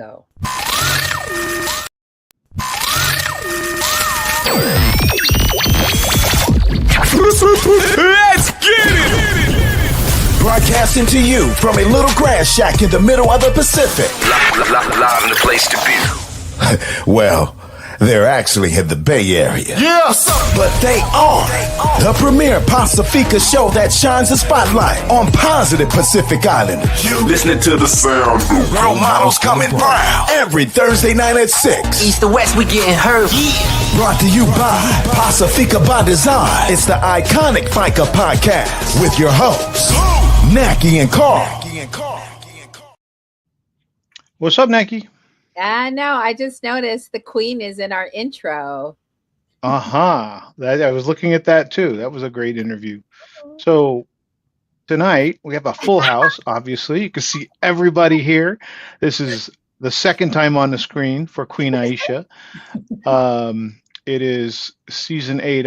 bingo. Let's get it! Broadcasting to you from a little grass shack in the middle of the Pacific. Live in the place to be. Well, they're actually in the Bay Area. Yeah! But they are the premier Pasifika show that shines a spotlight on positive Pacific Islanders. You listening to the sound. Role models coming brown every Thursday night at 6. East to west, we getting hurt. Brought to you by Pasifika by Design. It's the iconic FICA podcast with your hosts, Naki and Carl. What's up, Naki? No, I just noticed the Queen is in our intro. I was looking at that too. That was a great interview. So tonight we have a full house. Obviously, you can see everybody here. This is the second time on the screen for Queen Aisha. It is season 9,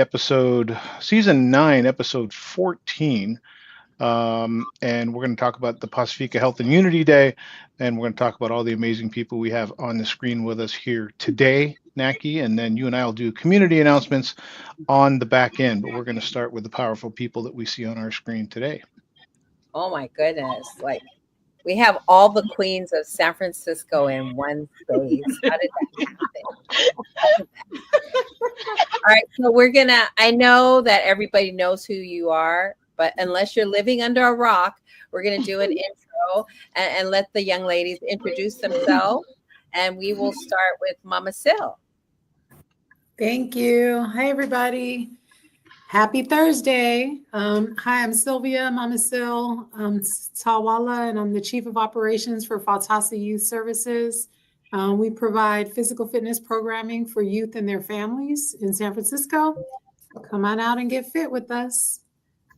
episode 14. And we're going to talk about the Pasifika Health and Unity Day, and we're going to talk about all the amazing people we have on the screen with us here today, Naki, and then you and I will do community announcements on the back end, but we're going to start with the powerful people that we see on our screen today. Oh my goodness. Like, we have all the queens of San Francisco in one space. How did that happen? All right, so I know that everybody knows who you are, but unless you're living under a rock, we're going to do an intro and let the young ladies introduce themselves. And we will start with Mama Sil. Thank you. Hi, everybody. Happy Thursday. Hi, I'm Sylvia, Mama Sil, Tawala, and I'm the Chief of Operations for Faltasi Youth Services. We provide physical fitness programming for youth and their families in San Francisco. Come on out and get fit with us.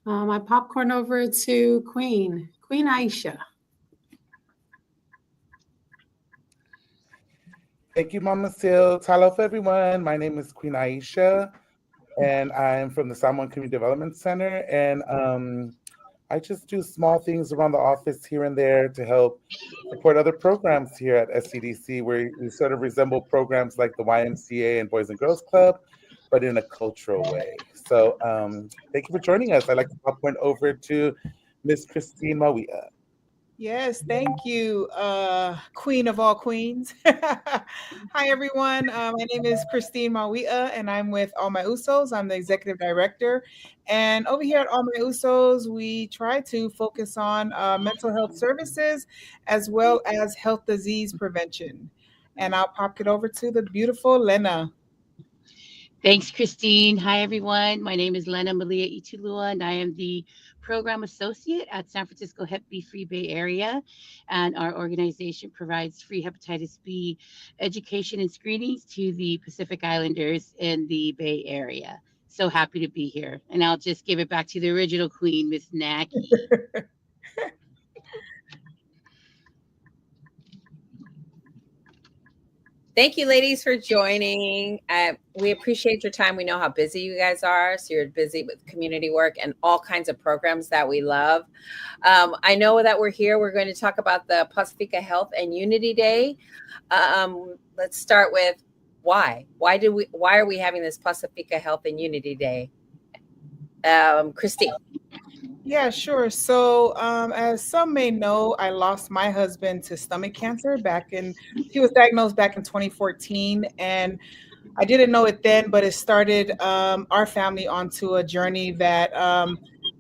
I popcorn over to Queen Aisha. Thank you, Mama Sil. Hello, everyone. My name is Queen Aisha, and I'm from the San Juan Community Development Center. And I just do small things around the office here and there to help support other programs here at SCDC, where we sort of resemble programs like the YMCA and Boys and Girls Club, but in a cultural way. So thank you for joining us. I'd like to popcorn over to Miss Christine Mawia. Yes, thank you, Queen of all queens. Hi, everyone. My name is Christine Mawia, and I'm with All My Usos. I'm the executive director. And over here at All My Usos, we try to focus on mental health services as well as health disease prevention. And I'll pop it over to the beautiful Lena. Thanks, Christine. Hi, everyone. My name is Lena Malia Itulua, and I am the Program Associate at San Francisco Hep B Free Bay Area. And our organization provides free hepatitis B education and screenings to the Pacific Islanders in the Bay Area. So happy to be here. And I'll just give it back to the original queen, Miss Naki. Thank you, ladies, for joining. We appreciate your time. We know how busy you guys are. So you're busy with community work and all kinds of programs that we love. I know that we're here. We're going to talk about the Pasifika Health and Unity Day. Let's start with why. Why are we having this Pasifika Health and Unity Day? Christine. Yeah, sure. So as some may know, I lost my husband to stomach cancer he was diagnosed back in 2014. And I didn't know it then, but it started our family onto a journey that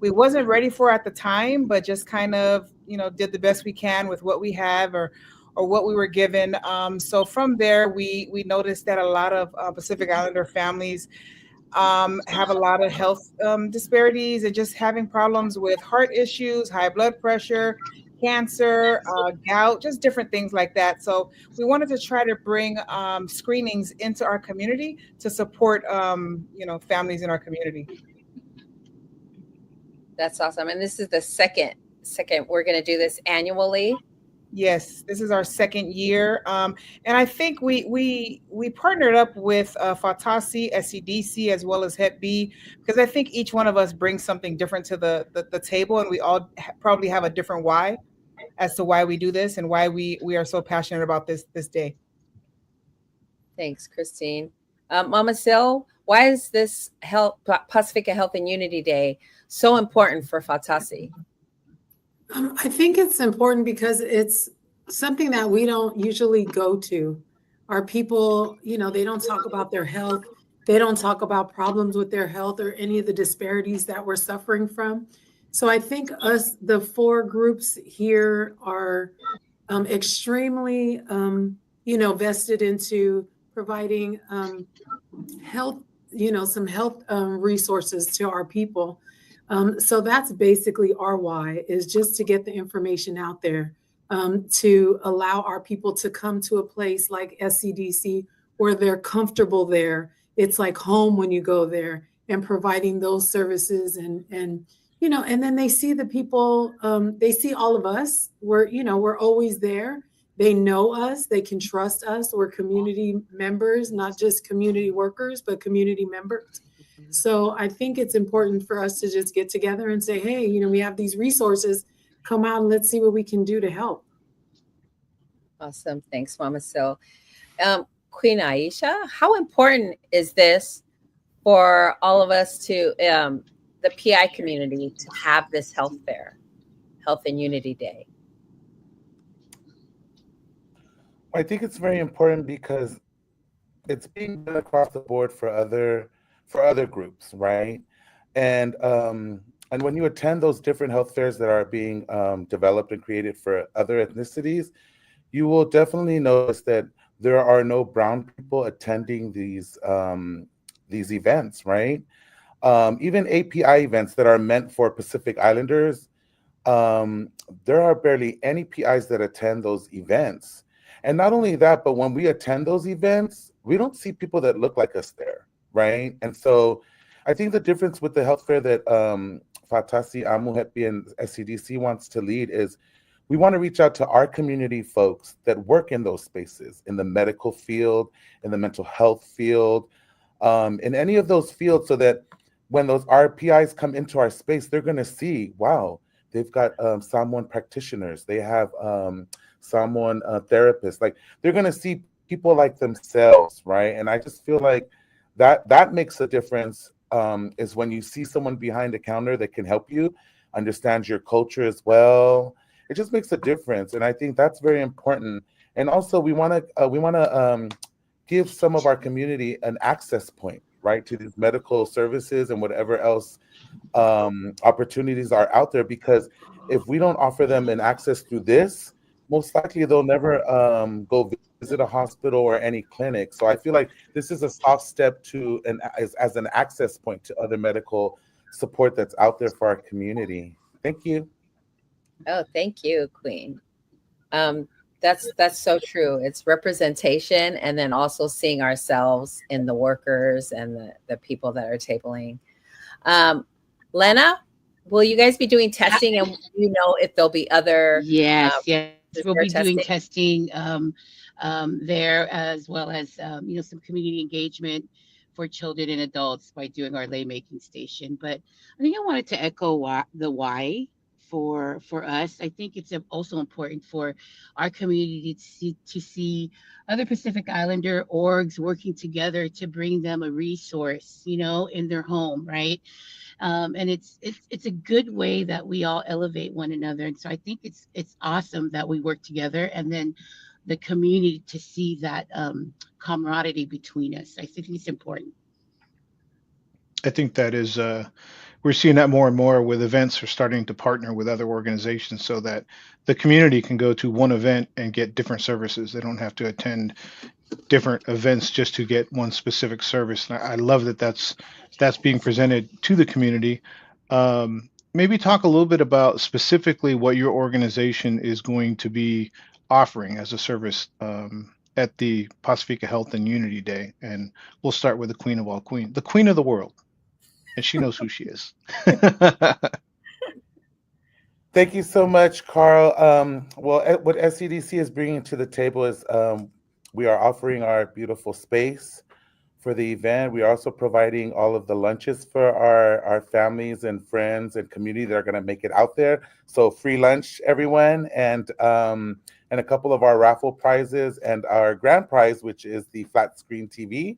we wasn't ready for at the time, but just kind of, did the best we can with what we have or what we were given. So from there, we noticed that a lot of Pacific Islander families have a lot of health disparities and just having problems with heart issues, high blood pressure, cancer, gout, just different things like that. So we wanted to try to bring screenings into our community to support, families in our community. That's awesome. And this is the second, we're going to do this annually. Yes, this is our second year. And I think we partnered up with Faltasi, SCDC, as well as Hep B, because I think each one of us brings something different to the table, and we all probably have a different why. as to why we do this and why we are so passionate about this day. Thanks, Christine. Mama Sil, why is this Pasifika Health and Unity Day so important for Fatasi? I think it's important because it's something that we don't usually go to. Our people, they don't talk about their health. They don't talk about problems with their health or any of the disparities that we're suffering from. So I think us, the four groups here, are extremely, vested into providing health, some health resources to our people. So that's basically our why, is just to get the information out there, to allow our people to come to a place like SCDC where they're comfortable there. It's like home when you go there, and providing those services and then they see the people, they see all of us. We're always there. They know us, they can trust us. We're community members, not just community workers, but community members. So I think it's important for us to just get together and say, hey, we have these resources. Come out and let's see what we can do to help. Awesome. Thanks, Mama Sil. Queen Aisha, how important is this for all of us to, the PI community, to have this health fair, Health and Unity Day? I think it's very important because it's being done across the board for other groups, right? And when you attend those different health fairs that are being developed and created for other ethnicities, you will definitely notice that there are no brown people attending these events, right? Even API events that are meant for Pacific Islanders, there are barely any PIs that attend those events. And not only that, but when we attend those events, we don't see people that look like us there, right? And so I think the difference with the health fair that Fatasi, Amu Hepi, and SCDC wants to lead is we want to reach out to our community folks that work in those spaces, in the medical field, in the mental health field, in any of those fields, so that when those RPIs come into our space, they're going to see, wow, they've got someone practitioners, they have someone therapist, like they're going to see people like themselves, right? And I just feel like that makes a difference, is when you see someone behind the counter that can help you understand your culture as well. It just makes a difference, and I think that's very important. And also, we want to give some of our community an access point, right, to these medical services and whatever else opportunities are out there. Because if we don't offer them an access through this, most likely they'll never go visit a hospital or any clinic. So I feel like this is a soft step to as an access point to other medical support that's out there for our community. Thank you. Oh, thank you, Queen. That's so true. It's representation, and then also seeing ourselves in the workers and the people that are tabling. Lena, will you guys be doing testing, and if there'll be other? Yes, we'll be doing testing there, as well as some community engagement for children and adults by doing our lay making station. But I think I wanted to echo the why for us. I think it's also important for our community to see other Pacific Islander orgs working together to bring them a resource, in their home, right? And it's a good way that we all elevate one another. And so I think it's awesome that we work together, and then the community to see that camaraderie between us. I think it's important. I think that is, we're seeing that more and more with events are starting to partner with other organizations so that the community can go to one event and get different services. They don't have to attend different events just to get one specific service. And I love that that's being presented to the community. Maybe talk a little bit about specifically what your organization is going to be offering as a service at the Pasifika Health and Unity Day. And we'll start with the queen of all queens, the queen of the world. And she knows who she is. Thank you so much, Carl. Well, what SCDC is bringing to the table is we are offering our beautiful space for the event. We are also providing all of the lunches for our families and friends and community that are going to make it out there. So free lunch, everyone, and a couple of our raffle prizes and our grand prize, which is the flat screen TV,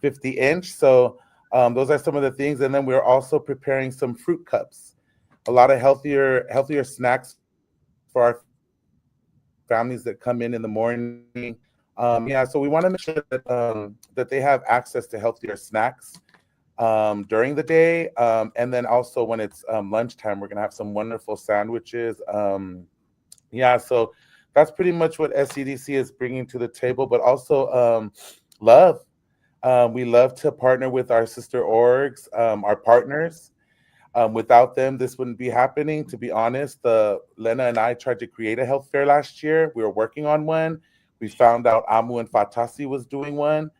50-inch. So those are some of the things. And then we're also preparing some fruit cups, a lot of healthier snacks for our families that come in the morning. Yeah, so we want to make sure that they have access to healthier snacks during the day. And then also when it's lunchtime, we're going to have some wonderful sandwiches. Yeah, so that's pretty much what SCDC is bringing to the table, but also love. We love to partner with our sister orgs, our partners. Without them, this wouldn't be happening. To be honest, Lena and I tried to create a health fair last year. We were working on one. We found out Amu and Fatasi was doing one.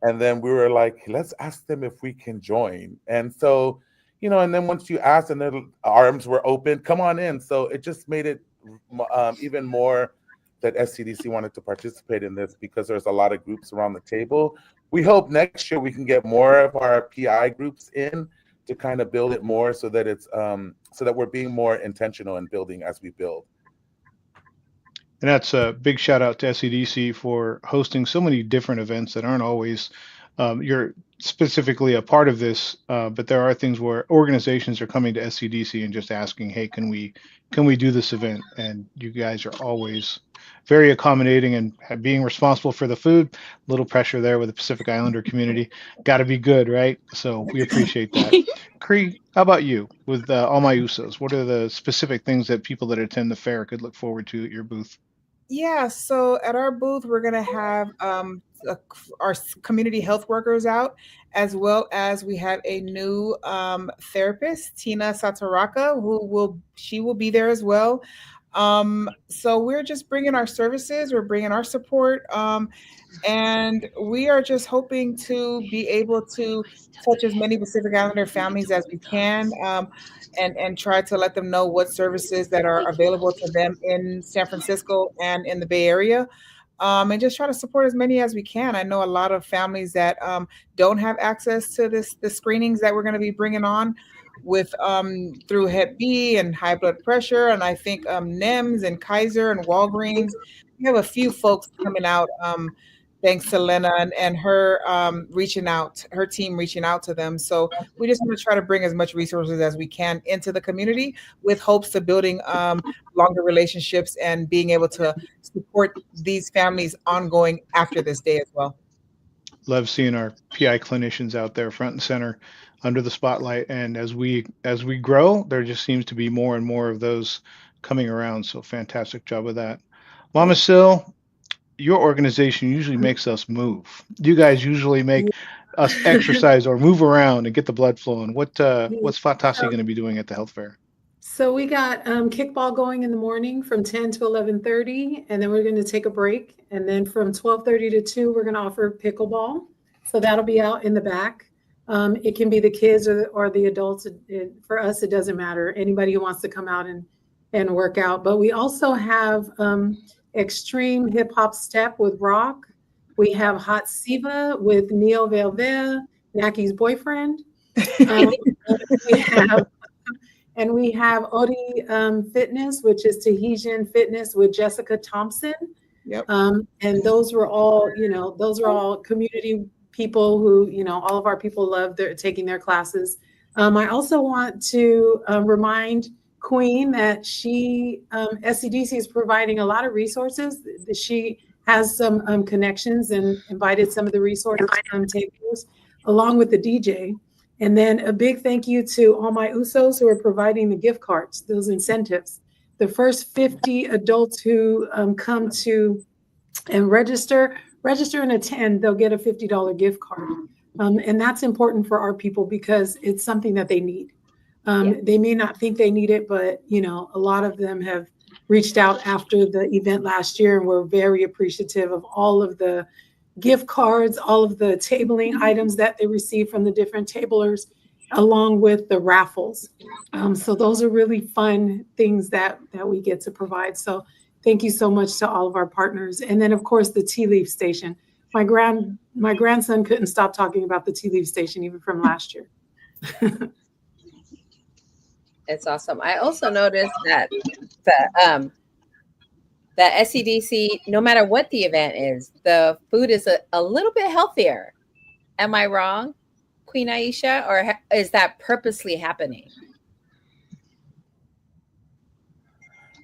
And then we were like, let's ask them if we can join. And so, and then once you asked and their arms were open, come on in. So it just made it even more that SCDC wanted to participate in this because there's a lot of groups around the table. We hope next year we can get more of our PI groups in to kind of build it more so that it's so that we're being more intentional in building as we build. And that's a big shout out to SCDC for hosting so many different events that aren't always you're specifically a part of this, but there are things where organizations are coming to SCDC and just asking, "Hey, can we do this event?" And you guys are always very accommodating and being responsible for the food. A little pressure there with the Pacific Islander community. Got to be good, right? So we appreciate that. Cree, how about you with all my USOs? What are the specific things that people that attend the fair could look forward to at your booth? Yeah, so at our booth, we're going to have our community health workers out, as well as we have a new therapist, Tina Sataraka, she will be there as well. So we're just bringing our services, we're bringing our support, and we are just hoping to be able to touch as many Pacific Islander families as we can. And try to let them know what services that are available to them in San Francisco and in the Bay Area. And just try to support as many as we can. I know a lot of families that don't have access to the screenings that we're going to be bringing on with through Hep B and high blood pressure. And I think NIMS and Kaiser and Walgreens. We have a few folks coming out thanks to Lena and her her team reaching out to them. So we just want to try to bring as much resources as we can into the community with hopes of building longer relationships and being able to support these families ongoing after this day as well. Love seeing our PI clinicians out there front and center under the spotlight. And as we grow, there just seems to be more and more of those coming around. So fantastic job with that. Mama Sil, your organization usually makes us move. You guys usually make us exercise or move around and get the blood flowing. What's Fatasi going to be doing at the health fair? So we got kickball going in the morning from 10 to 11:30, and then we're going to take a break. And then from 12:30 to 2, we're going to offer pickleball. So that'll be out in the back. It can be the kids or the adults. For us, it doesn't matter. Anybody who wants to come out and work out. But we also have extreme hip hop step with rock. We have hot Siva with Neo Velve, Naki's boyfriend. We have Odi Fitness, which is Tahitian fitness with Jessica Thompson. Yep. And those are all community people who, all of our people love taking their classes. I also want to remind Queen that SCDC is providing a lot of resources. She has some connections and invited some of the resource takers along with the DJ. And then a big thank you to all my USOs who are providing the gift cards, those incentives. The first 50 adults who come to and register and attend, they'll get a $50 gift card. And that's important for our people because it's something that they need. They may not think they need it, but a lot of them have reached out after the event last year, and we're very appreciative of all of the gift cards, all of the tabling items that they receive from the different tablers, along with the raffles. So those are really fun things that we get to provide. So thank you so much to all of our partners. And then, of course, the Tea Leaf Station. my grandson couldn't stop talking about the tea leaf station even from last year. It's awesome. I also noticed that the SCDC, no matter what the event is, the food is a little bit healthier. Am I wrong, Queen Aisha, or is that purposely happening?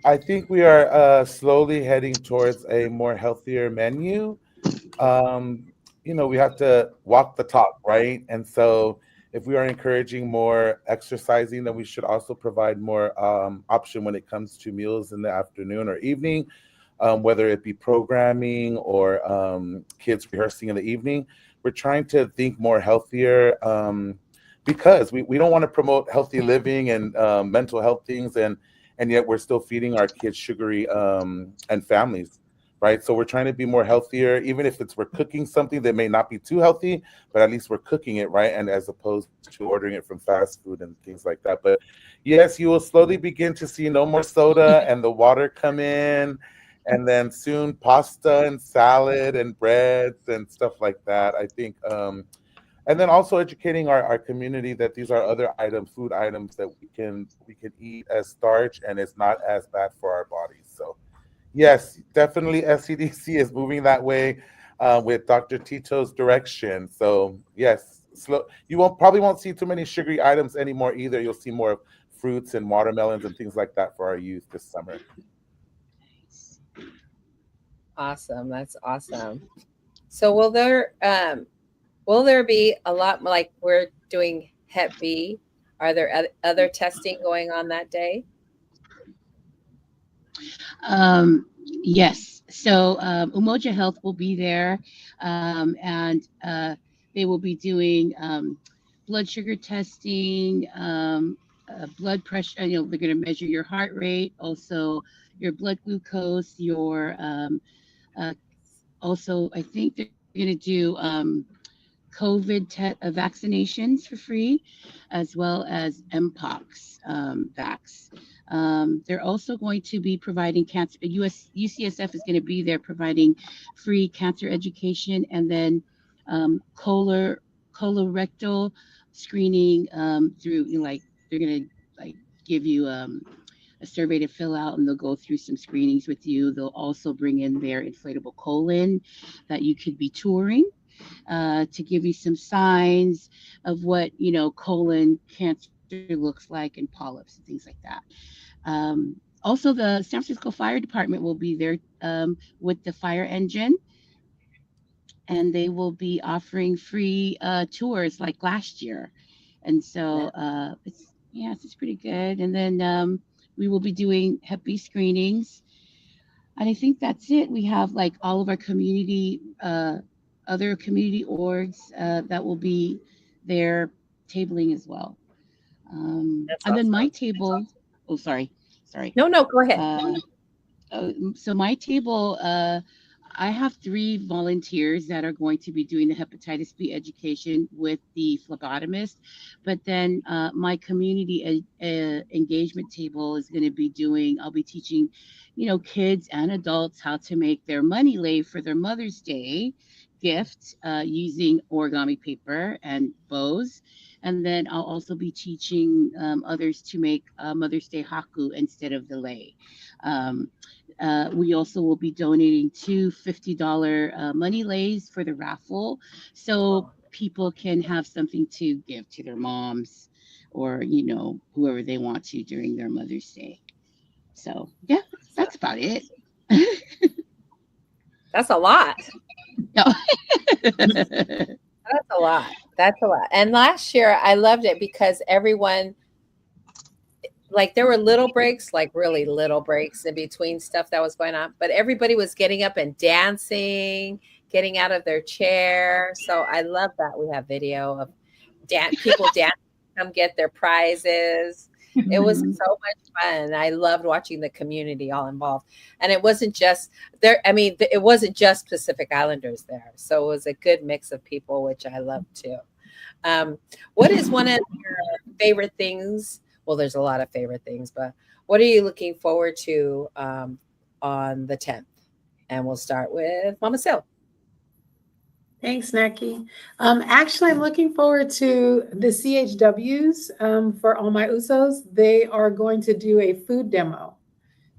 I think we are slowly heading towards a more healthier menu. Um, we have to walk the talk, right? And so if we are encouraging more exercising, then we should also provide more option when it comes to meals in the afternoon or evening, whether it be programming or kids rehearsing in the evening. We're trying to think more healthier because we don't want to promote healthy living and mental health things, and yet we're still feeding our kids sugary and families, right? So we're trying to be more healthier, even if we're cooking something that may not be too healthy, but at least we're cooking it, right? And as opposed to ordering it from fast food and things like that. But yes, you will slowly begin to see no more soda and the water come in, and then soon pasta and salad and breads and stuff like that. I think and then also educating our community that these are other items, food items that we can eat as starch, and it's not as bad for our bodies. So yes, definitely SCDC is moving that way with Dr. Tito's direction. So yes, you probably won't see too many sugary items anymore either. You'll see more fruits and watermelons and things like that for our youth this summer. Awesome. That's awesome. So will there be a lot like we're doing Hep B? Are there other testing going on that day? Yes. So Umoja Health will be there, and they will be doing blood sugar testing, blood pressure. They're going to measure your heart rate, also your blood glucose, your also I think they're going to do COVID vaccinations for free, as well as Mpox vax. They're also going to be providing cancer. UCSF is going to be there providing free cancer education, and then colorectal screening through like they're going to like give you a survey to fill out, and they'll go through some screenings with you. They'll also bring in their inflatable colon that you could be touring to give you some signs of what colon cancer looks like and polyps and things like that. Also, the San Francisco Fire Department will be there with the fire engine, and they will be offering free tours like last year. And so it's pretty good. And then we will be doing Hep B screenings. And I think that's it. We have like all of our other community orgs that will be there tabling as well. That's And then my awesome. table, oh, sorry. No, go ahead. So my table, I have 3 volunteers that are going to be doing the hepatitis B education with the phlebotomist, but then my community engagement table is going to be I'll be teaching, kids and adults how to make their money lei for their Mother's Day gift using origami paper and bows. And then I'll also be teaching others to make Mother's Day haku instead of the lei. We also will be donating 2 $50 money leis for the raffle, so people can have something to give to their moms or whoever they want to during their Mother's Day. So yeah, that's about it. That's a lot. No. That's a lot. That's a lot. And last year I loved it because everyone, like there were little breaks, like really little breaks in between stuff that was going on, but everybody was getting up and dancing, getting out of their chair. So I love that we have video of people dancing, come get their prizes. It was so much fun. I loved watching the community all involved. And it wasn't just there. I mean, it wasn't just Pacific Islanders there. So it was a good mix of people, which I loved too. What is one of your favorite things? Well, there's a lot of favorite things, but what are you looking forward to on the 10th? And we'll start with Mama Sil. Thanks, Neki. Actually, I'm looking forward to the CHWs for all my USOs. They are going to do a food demo.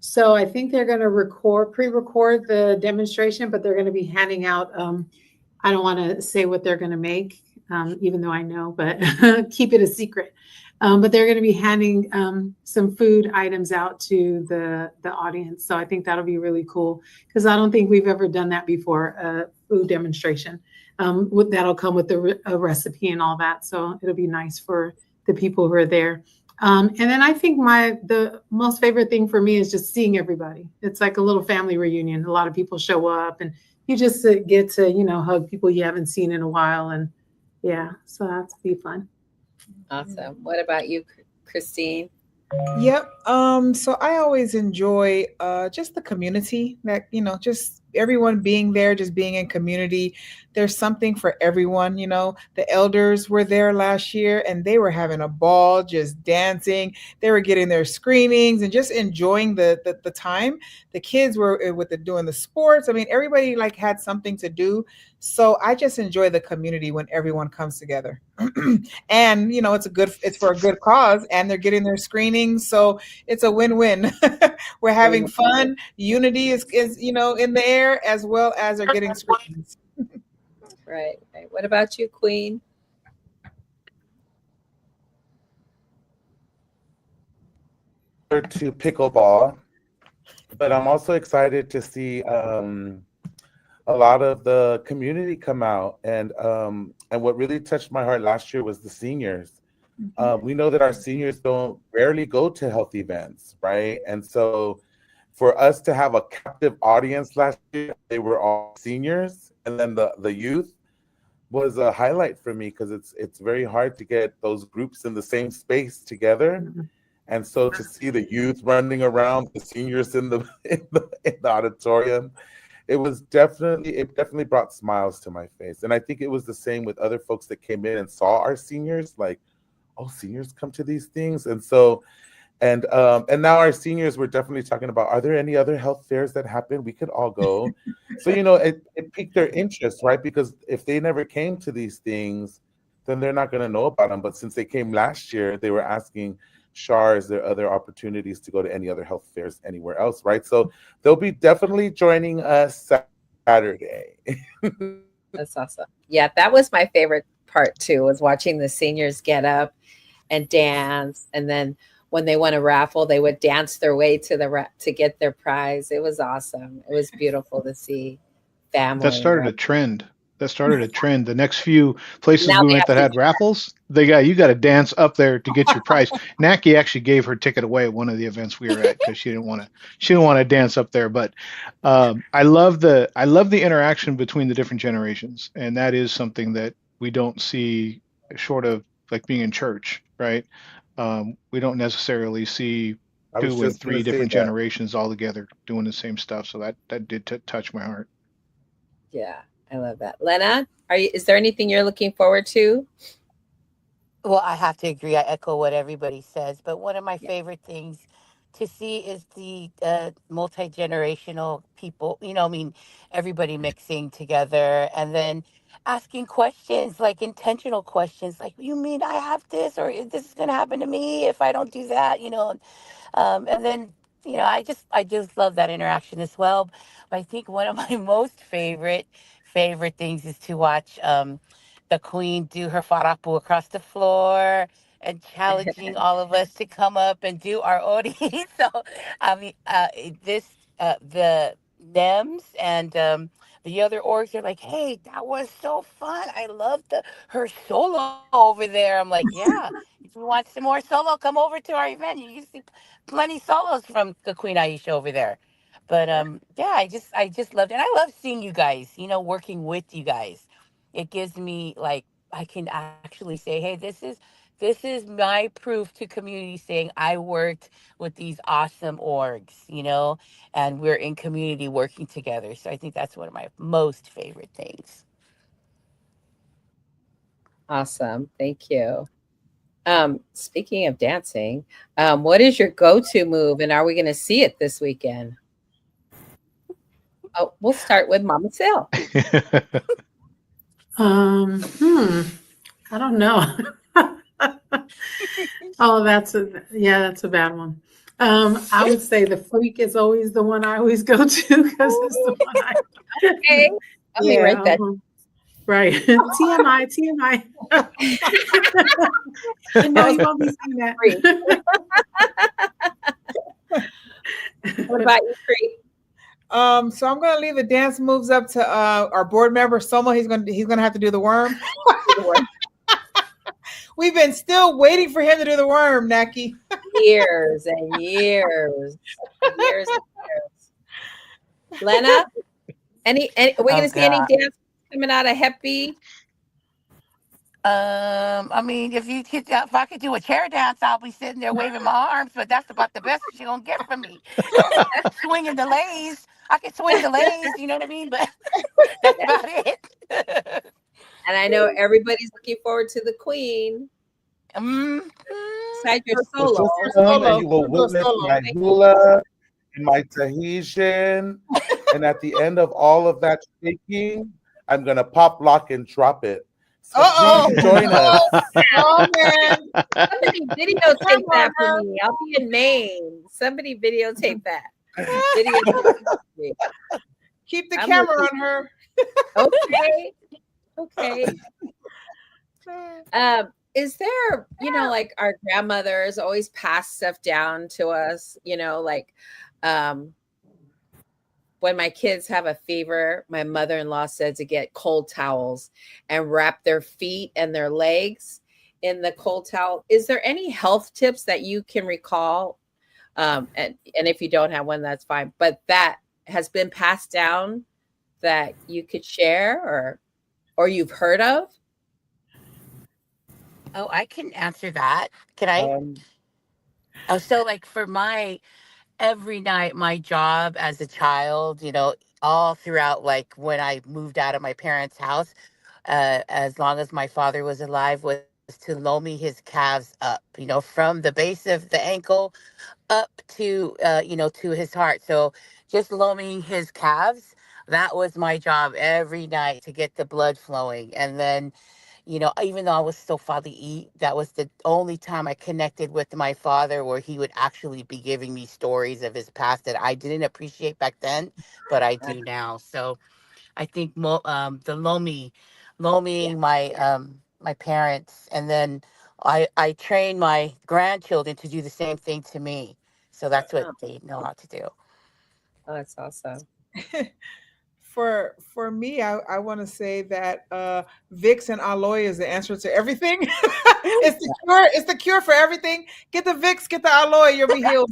So I think they're going to pre-record the demonstration, but they're going to be handing out. I don't want to say what they're going to make, even though I know, but keep it a secret. But they're going to be handing some food items out to the audience. So I think that'll be really cool because I don't think we've ever done that before, a food demonstration. That'll come with a recipe and all that. So it'll be nice for the people who are there. And then I think the most favorite thing for me is just seeing everybody. It's like a little family reunion. A lot of people show up and you just get to, hug people you haven't seen in a while. And yeah, so that's be fun. Awesome. What about you, Christine? Yep. So I always enjoy just the community that, just everyone being there, just being in community. There's something for everyone, The elders were there last year and they were having a ball, just dancing. They were getting their screenings and just enjoying the time. The kids were doing the sports. I mean, everybody like had something to do. So I just enjoy the community when everyone comes together. And it's for a good cause and they're getting their screenings, so it's a win-win. We're having fun. Unity is in the air, as well as they're getting screenings. Right. What about you, Queen? To pickleball, but I'm also excited to see a lot of the community come out, and what really touched my heart last year was the seniors. We know that our seniors don't rarely go to health events, right? And so for us to have a captive audience last year, they were all seniors, and then the youth was a highlight for me because it's very hard to get those groups in the same space together. And so to see the youth running around, the seniors in the auditorium, it definitely brought smiles to my face. And I think it was the same with other folks that came in and saw our seniors, like, oh, seniors come to these things. And so, and now our seniors were definitely talking about, are there any other health fairs that happen? We could all go. So, it piqued their interest, right? Because if they never came to these things, then they're not going to know about them. But since they came last year, they were asking, Shar, is there other opportunities to go to any other health fairs anywhere else, right? So they'll be definitely joining us Saturday. That's awesome. Yeah, that was my favorite part too, was watching the seniors get up and dance. And then when they won a raffle, they would dance their way to get their prize. It was awesome. It was beautiful to see family. That started a trend. The next few places Now we they went have that to had do raffles, you got to dance up there to get your prize. Naki actually gave her ticket away at one of the events we were at because she didn't want to dance up there. But I love the interaction between the different generations, and that is something that we don't see short of like being in church, right? We don't necessarily see two and three different generations all together doing the same stuff. So that did touch my heart. Yeah, I love that. Lena, is there anything you're looking forward to? Well, I have to agree. I echo what everybody says. But one of my favorite things to see is the multi generational people. I mean, everybody mixing together and then asking questions, like intentional questions, like, you mean I have this, or is this going to happen to me if I don't do that? And then I just love that interaction as well. But I think one of my most favorite things is to watch the queen do her farapu across the floor and challenging all of us to come up and do our ori. So I mean, the NEMs and the other orgs are like, hey, that was so fun. I love her solo over there. I'm like, yeah, if you want some more solo, come over to our event. You can see plenty solos from the Queen Aisha over there. But yeah, I just loved it. And I love seeing you guys, working with you guys. It gives me like I can actually say, hey, this is my proof to community saying I worked with these awesome orgs, and we're in community working together. So I think that's one of my most favorite things. Awesome. Thank you. Speaking of dancing, what is your go-to move, and are we going to see it this weekend? Oh, we'll start with Mama Sil. I don't know. Oh, that's a bad one. I would say the freak is always the one I always go to because it's the one I. Okay, let me write that. Right. TMI, TMI. No, you won't be saying that. What about you, Cree? So I'm gonna leave the dance moves up to our board member Soma. He's gonna have to do the worm. We've been still waiting for him to do the worm, Naki. Years and years, years and years. Lena, we're gonna see any dance coming out of Hep B? I mean, if I could do a chair dance, I'll be sitting there waving my arms, but that's about the best you're gonna get from me. Swinging the legs, I can swing the legs, you know what I mean? But that's about it. And I know everybody's looking forward to the Queen. Besides your solo. And you will witness my hula and my Tahitian. And at the end of all of that shaking, I'm gonna pop, lock, and drop it. So please join us. Oh man! Somebody videotape that for me. I'll be in Maine. Somebody videotape that. Keep the camera on her. Okay. Okay. Is there, like our grandmothers always pass stuff down to us, like when my kids have a fever, my mother-in-law said to get cold towels and wrap their feet and their legs in the cold towel. Is there any health tips that you can recall? And if you don't have one, that's fine. But that has been passed down that you could share or you've heard of? Oh, I can answer that. Can I? So like for my every night, my job as a child, all throughout, like when I moved out of my parents' house, as long as my father was alive, was to low me his calves up, from the base of the ankle up to, to his heart. So just loaming his calves, that was my job every night to get the blood flowing. And then, even though I was so father eat, that was the only time I connected with my father where he would actually be giving me stories of his past that I didn't appreciate back then, but I do now. So I think the loaming my parents, and then I train my grandchildren to do the same thing to me. So that's what they know how to do. Oh, that's awesome. For me, I want to say that Vicks and aloe is the answer to everything. It's the cure. It's the cure for everything. Get the Vicks, get the aloe, you'll be healed.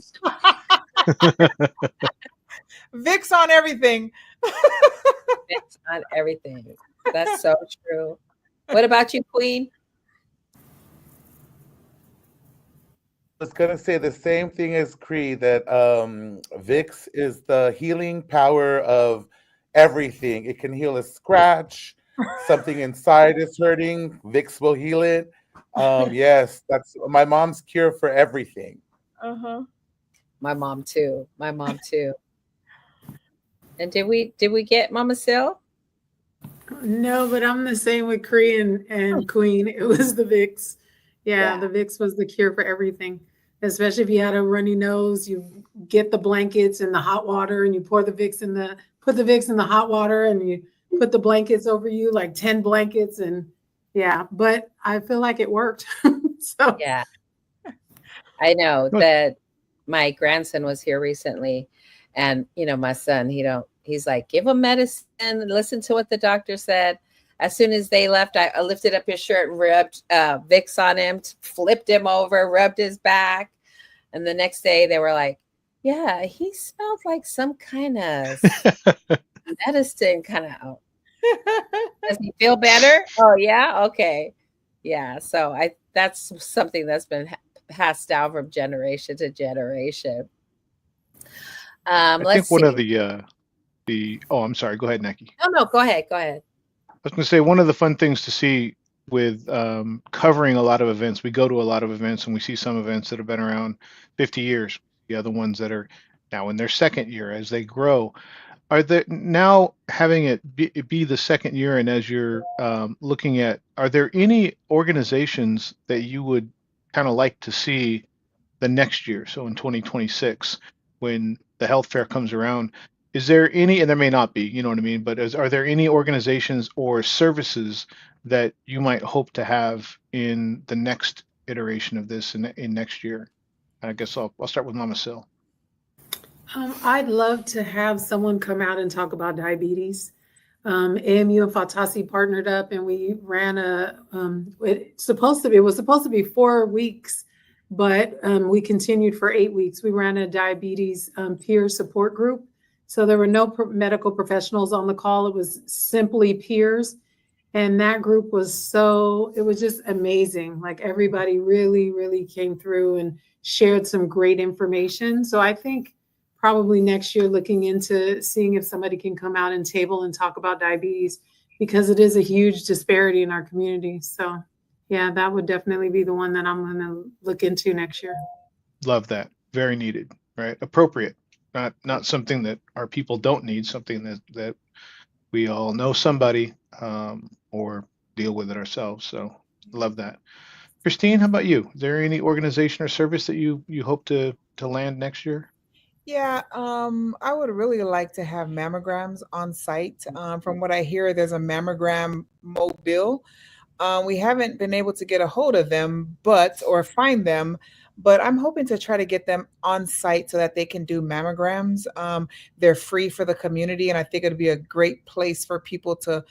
Vicks on everything. Vicks on everything. That's so true. What about you, Queen? I was gonna say the same thing as Cree, that Vicks is the healing power of everything. It can heal a scratch, something inside is hurting, Vicks will heal it. Yes, that's my mom's cure for everything. My mom too. And did we get Mama Sil? No, but I'm the same with Cree and Queen. It was the Vicks. Yeah, the Vicks was the cure for everything. Especially if you had a runny nose, you get the blankets in the hot water and you put the Vicks in the hot water and you put the blankets over you, like 10 blankets. And but I feel like it worked. So yeah, I know that my grandson was here recently, and my son, he's like, give him medicine and listen to what the doctor said. As soon as they left, I lifted up his shirt and rubbed Vicks on him, flipped him over, rubbed his back. And the next day they were like, yeah, he smelled like some kind of medicine kind of. Does he feel better? Oh, yeah. Okay. Yeah. So that's something that's been passed down from generation to generation. I think one of I'm sorry. Go ahead, Naki. No, go ahead. I was going to say one of the fun things to see with covering a lot of events. We go to a lot of events and we see some events that have been around 50 years. The other ones that are now in their second year as they grow. Are there now having it be the second year, and as you're looking at, are there any organizations that you would kind of like to see the next year? So in 2026, when the health fair comes around, is there any, and there may not be, you know what I mean, but are there any organizations or services that you might hope to have in the next iteration of this in next year? I guess I'll start with Mama Sil. I'd love to have someone come out and talk about diabetes. AMU and Fatasi partnered up, and we ran it was supposed to be 4 weeks, but we continued for 8 weeks. We ran a diabetes peer support group. So there were no medical professionals on the call. It was simply peers. And that group it was just amazing. Like everybody really, really came through and shared some great information. So I think probably next year looking into seeing if somebody can come out and table and talk about diabetes, because it is a huge disparity in our community. So yeah, that would definitely be the one that I'm going to look into next year. Love that. Very needed, right? Appropriate. Not something that our people don't need, something that we all know somebody or deal with it ourselves. So love that. Christine, how about you? Is there any organization or service that you hope to land next year? Yeah, I would really like to have mammograms on site. From what I hear, there's a mammogram mobile. We haven't been able to get a hold of them, or find them, but I'm hoping to try to get them on site so that they can do mammograms. They're free for the community, and I think it'd be a great place for people to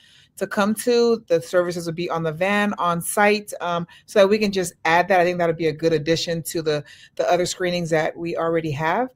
come to. The services would be on the van, on site, so that we can just add that. I think that would be a good addition to the other screenings that we already have.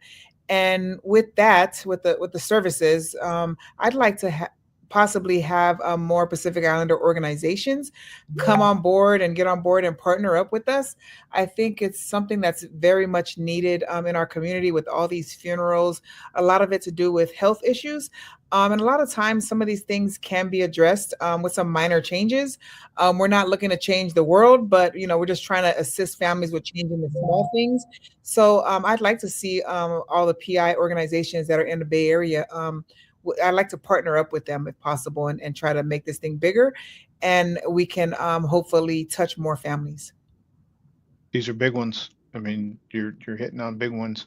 And with that, with the services, I'd like to possibly have more Pacific Islander organizations come on board and get on board and partner up with us. I think it's something that's very much needed in our community with all these funerals, a lot of it to do with health issues. And a lot of times some of these things can be addressed with some minor changes. We're not looking to change the world, but we're just trying to assist families with changing the small things. So I'd like to see all the PI organizations that are in the Bay Area. I'd like to partner up with them if possible and try to make this thing bigger, and we can hopefully touch more families. These are big ones. I mean, you're hitting on big ones.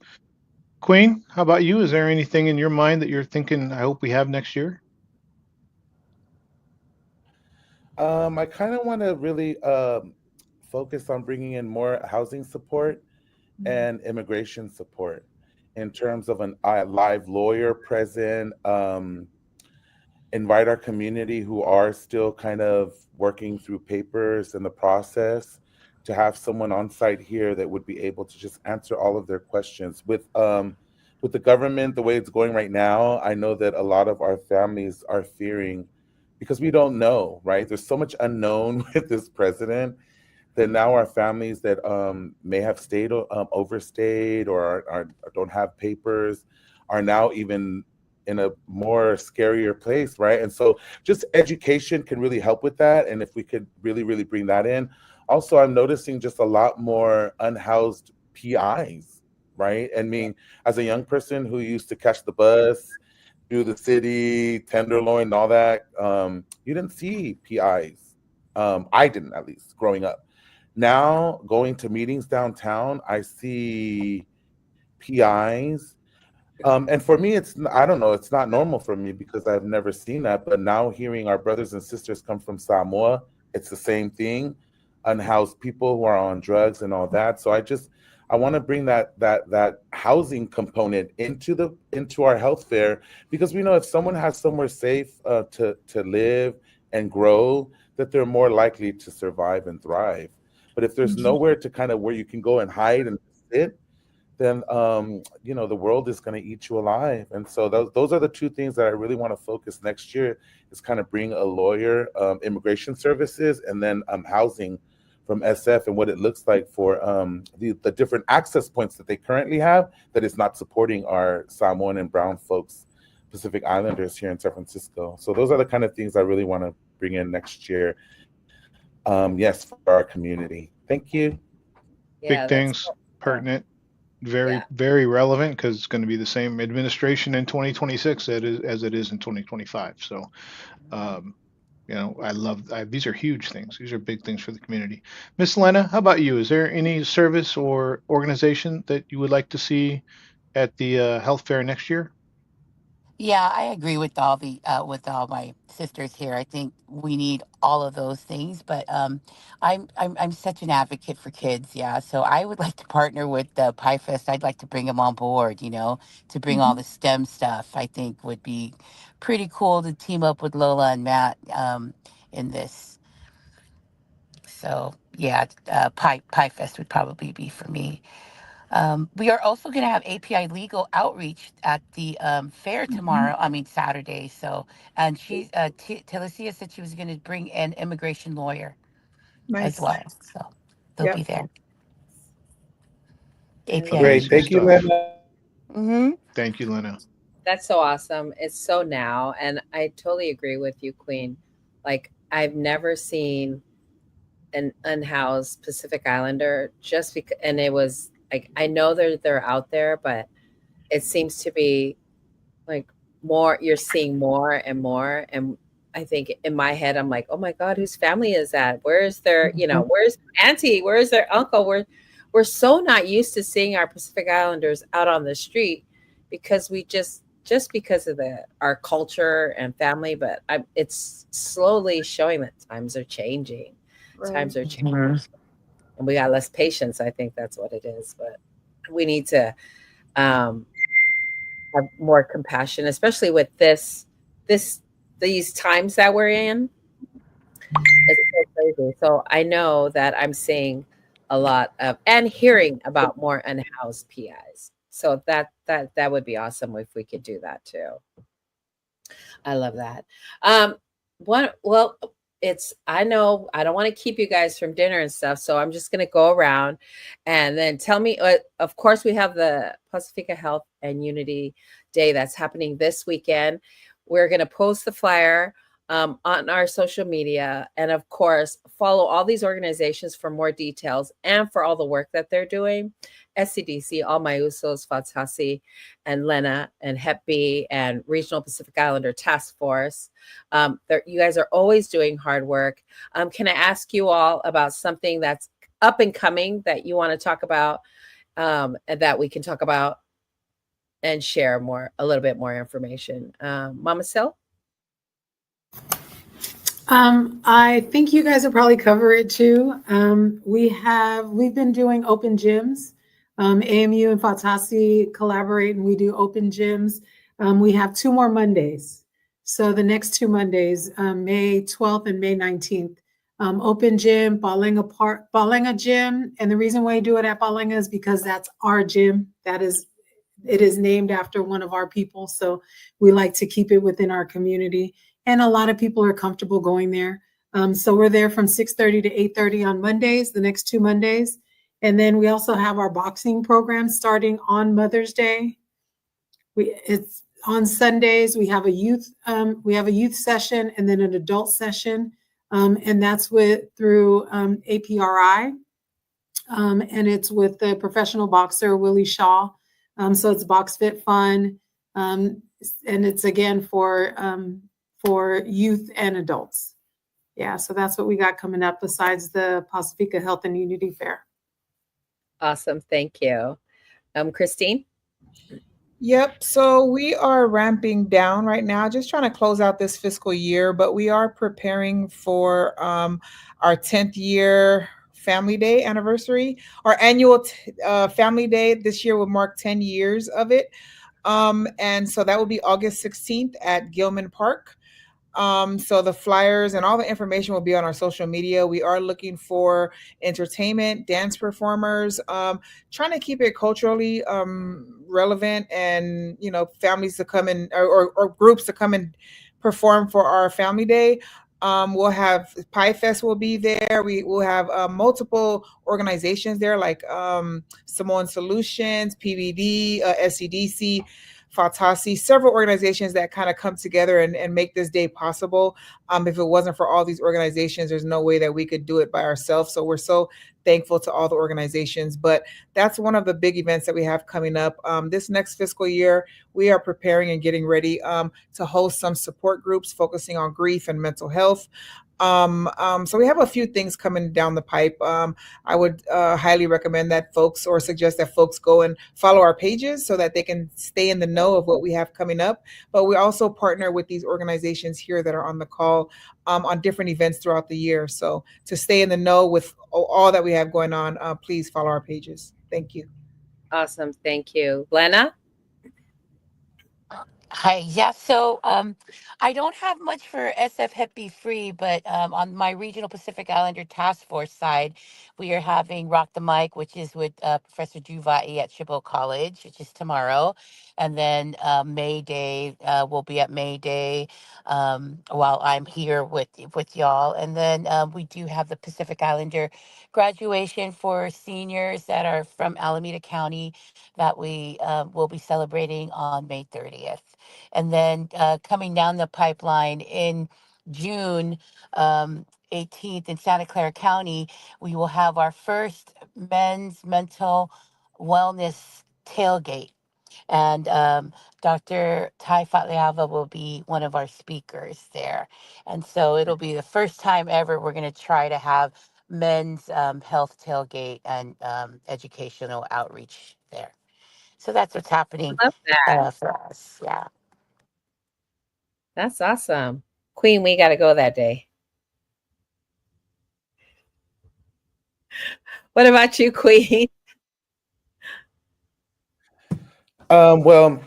Queen, how about you? Is there anything in your mind that you're thinking, I hope we have next year? I kind of want to really focus on bringing in more housing support and immigration support in terms of a live lawyer present, invite our community who are still kind of working through papers in the process to have someone on site here that would be able to just answer all of their questions. With the government, the way it's going right now, I know that a lot of our families are fearing because we don't know, right? There's so much unknown with this president that now our families that may have stayed overstayed or don't have papers are now even in a more scarier place, right? And so just education can really help with that. And if we could really, really bring that in. Also, I'm noticing just a lot more unhoused PIs, right? I mean, as a young person who used to catch the bus, do the city, Tenderloin, and all that, you didn't see PIs. I didn't, at least, growing up. Now, going to meetings downtown, I see PIs. And for me, I don't know, it's not normal for me because I've never seen that. But now hearing our brothers and sisters come from Samoa, it's the same thing. Unhoused people who are on drugs and all that. So I want to bring that housing component into our health fair, because we know if someone has somewhere safe to live and grow, that they're more likely to survive and thrive. But if there's nowhere to kind of where you can go and hide and sit, then the world is going to eat you alive. And so those are the two things that I really want to focus next year, is kind of bring a lawyer, immigration services, and then housing from SF, and what it looks like for the different access points that they currently have that is not supporting our Samoan and Brown folks, Pacific Islanders here in San Francisco. So those are the kind of things I really want to bring in next year. Yes, for our community. Thank you. Big things, pertinent. very, Yeah. very relevant because it's going to be the same administration in 2026 as it is in 2025. So, um, these are huge things. These are big things for the community. Miss Lena, how about you? Is there any service or organization that you would like to see at the health fair next year? Yeah, I agree with all my sisters here. I think we need all of those things, but I'm such an advocate for kids. Yeah, so I would like to partner with the Pie Fest. I'd like to bring them on board. To bring all Mhm. the STEM stuff. I think would be pretty cool to team up with Lola and Matt in this. So yeah, Pie Fest would probably be for me. We are also going to have API legal outreach at the fair Mhm. tomorrow. I mean Saturday. So, and Telesia said she was going to bring an immigration lawyer as Nice. well. So they'll be Yep. there. API Amazing Great. legal. Thank you, stuff. Lena. Mm-hmm. Thank you, Lena. That's so awesome. It's so now. And I totally agree with you, Queen. Like, I've never seen an unhoused Pacific Islander just because, and it was like, I know they're out there, but it seems to be like more, you're seeing more and more. And I think in my head, I'm like, oh my God, whose family is that? Where's their, Mhm. where's auntie? Where's their uncle? We're so not used to seeing our Pacific Islanders out on the street because we just because of our culture and family, but it's slowly showing that times are changing. Right. Times are changing, and we got less patience. I think that's what it is. But we need to um, have more compassion, especially with this these times that we're in. It's so crazy. So I know that I'm seeing a lot of and hearing about more unhoused PIs. So that would be awesome if we could do that too. I love that. Um, well, it's I know I don't want to keep you guys from dinner and stuff, so I'm just gonna go around and then tell me. Of course, we have the Pasifika Health and Unity Day that's happening this weekend. We're gonna post the flyer on our social media, and of course, follow all these organizations for more details and for all the work that they're doing. SCDC, all my usos, Fatasi, and Lena and Hep B and Regional Pacific Islander Task Force. You guys are always doing hard work. Can I ask you all about something that's up and coming that you want to talk about and that we can talk about and share a little bit more information? Mama Sil? I think you guys will probably cover it too. We've been doing open gyms. AMU and Fatasi collaborate and we do open gyms. We have 2 more Mondays. So the next 2 Mondays, May 12th and May 19th. Open gym, Balenga gym. And the reason why I do it at Balenga is because that's our gym. It is named after one of our people. So we like to keep it within our community. And a lot of people are comfortable going there. So we're there from 6:30 to 8:30 on Mondays, the next 2 Mondays. And then we also have our boxing program starting on Mother's Day. It's on Sundays. We have a youth session and then an adult session, and that's through APRI, and it's with the professional boxer Willie Shaw. So it's Box Fit Fun, and it's again for youth and adults. Yeah, so that's what we got coming up besides the Pasifika Health and Unity Fair. Awesome. Thank you. Christine? Yep. So we are ramping down right now, just trying to close out this fiscal year, but we are preparing for our 10th year Family Day anniversary. Our annual Family Day this year will mark 10 years of it. And so that will be August 16th at Gilman Park. So the flyers and all the information will be on our social media. We are looking for entertainment, dance performers, trying to keep it culturally relevant, and families to come in, or groups to come and perform for our Family Day. We'll have Pie Fest will be there. We will have multiple organizations there, like Samoan Solutions, PBD, SCDC, Fatasi, several organizations that kind of come together and make this day possible. If it wasn't for all these organizations, there's no way that we could do it by ourselves. So we're so thankful to all the organizations. But that's one of the big events that we have coming up. This next fiscal year, we are preparing and getting ready to host some support groups focusing on grief and mental health. So we have a few things coming down the pipe. I would highly recommend that folks, or suggest that folks, go and follow our pages so that they can stay in the know of what we have coming up. But we also partner with these organizations here that are on the call on different events throughout the year. So to stay in the know with all that we have going on, please follow our pages. Thank you. Awesome. Thank you. Lena? Hi, yeah. So I don't have much for SF Hep B Free, but on my regional Pacific Islander task force side, we are having Rock the Mic, which is with Professor Juvai at Chabot College, which is tomorrow. And then May Day, will be at May Day while I'm here with y'all. And then we do have the Pacific Islander graduation for seniors that are from Alameda County that we will be celebrating on May 30th. And then coming down the pipeline in June 18th in Santa Clara County, we will have our first men's mental wellness tailgate. And Dr. Tai Fatliava will be one of our speakers there. And so it'll be the first time ever we're going to try to have men's health tailgate and educational outreach there. So that's what's happening Love that. for us. Yeah. That's awesome. Queen, we got to go that day. What about you, Queen? Well,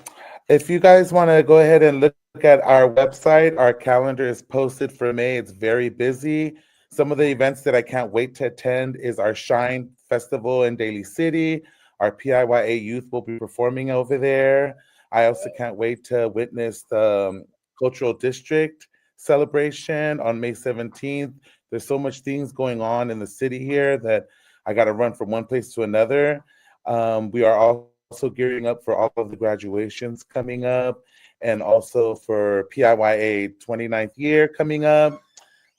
if you guys want to go ahead and look at our website, our calendar is posted for May. It's very busy. Some of the events that I can't wait to attend is our Shine Festival in Daly City. Our PIYA youth will be performing over there. I also can't wait to witness the Cultural District celebration on May 17th. There's so much things going on in the city here that I got to run from one place to another. We are also gearing up for all of the graduations coming up, and also for PIYA 29th year coming up.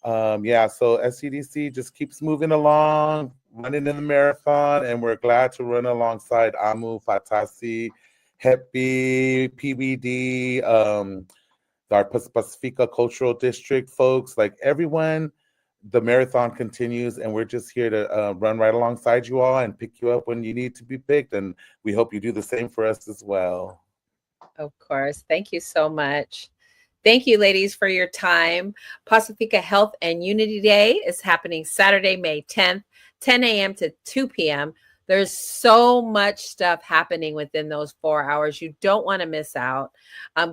Yeah, so SCDC just keeps moving along, running in the marathon, and we're glad to run alongside Amu, Fatasi, Hep B, PBD, our Pasifika Cultural District folks, like everyone. The marathon continues, and we're just here to run right alongside you all and pick you up when you need to be picked. And we hope you do the same for us as well. Of course. Thank you so much. Thank you, ladies, for your time. Pasifika Health and Unity Day is happening Saturday, May 10th, 10 a.m. to 2 p.m. There's so much stuff happening within those 4 hours. You don't want to miss out.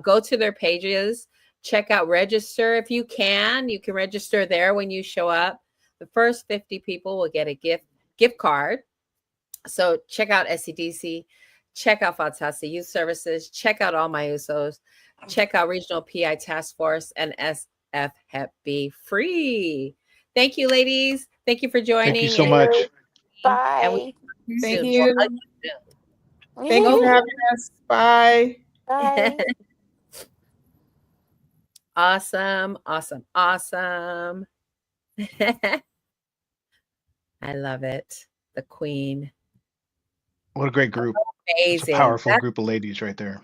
Go to their pages, check out, register if you can. You can register there when you show up. The first 50 people will get a gift card. So check out SCDC, check out Fatasi Youth Services, check out all my USOs, check out Regional PI Task Force and SF Hep B Free. Thank you, ladies. Thank you for joining. Thank you so much. Bye. Thank Soon. you. Thank you for having us. Bye. Bye. Awesome, awesome, awesome. I love it. The Queen. What a great group. It's a Amazing. powerful group of ladies right there.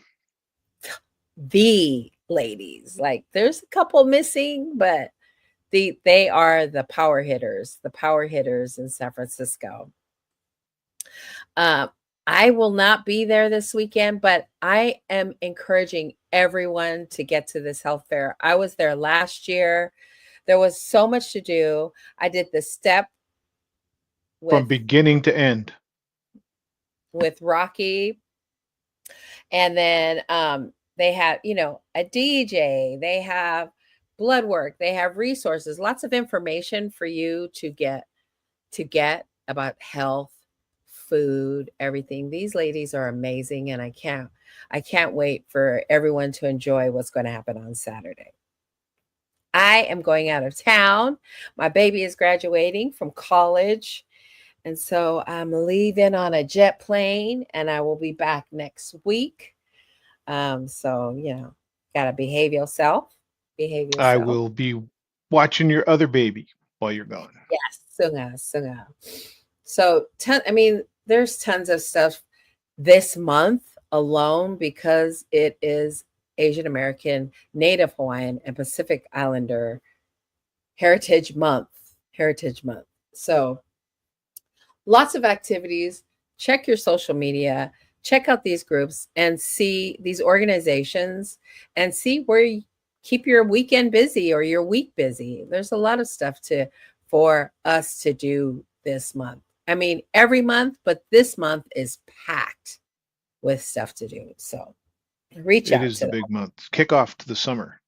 The ladies. Like there's a couple missing, but they are the power hitters in San Francisco. I will not be there this weekend, but I am encouraging everyone to get to this health fair. I was there last year. There was so much to do. I did the step From beginning to end. with Rocky. And then they have, a DJ, they have blood work, they have resources, lots of information for you to get about health, food, everything. These ladies are amazing, and I can't wait for everyone to enjoy what's going to happen on Saturday. I am going out of town. My baby is graduating from college. And so I'm leaving on a jet plane, and I will be back next week. So, got to behave yourself. Behave yourself. I will be watching your other baby while you're gone. Yes, sunga. So, there's tons of stuff this month alone because it is Asian American, Native Hawaiian, and Pacific Islander Heritage Month. Heritage Month. So, lots of activities. Check your social media, check out these groups and see these organizations and see where you keep your weekend busy or your week busy. There's a lot of stuff for us to do this month. I mean, every month, but this month is packed with stuff to do. So reach It out is to the them. big month. Kickoff to the summer.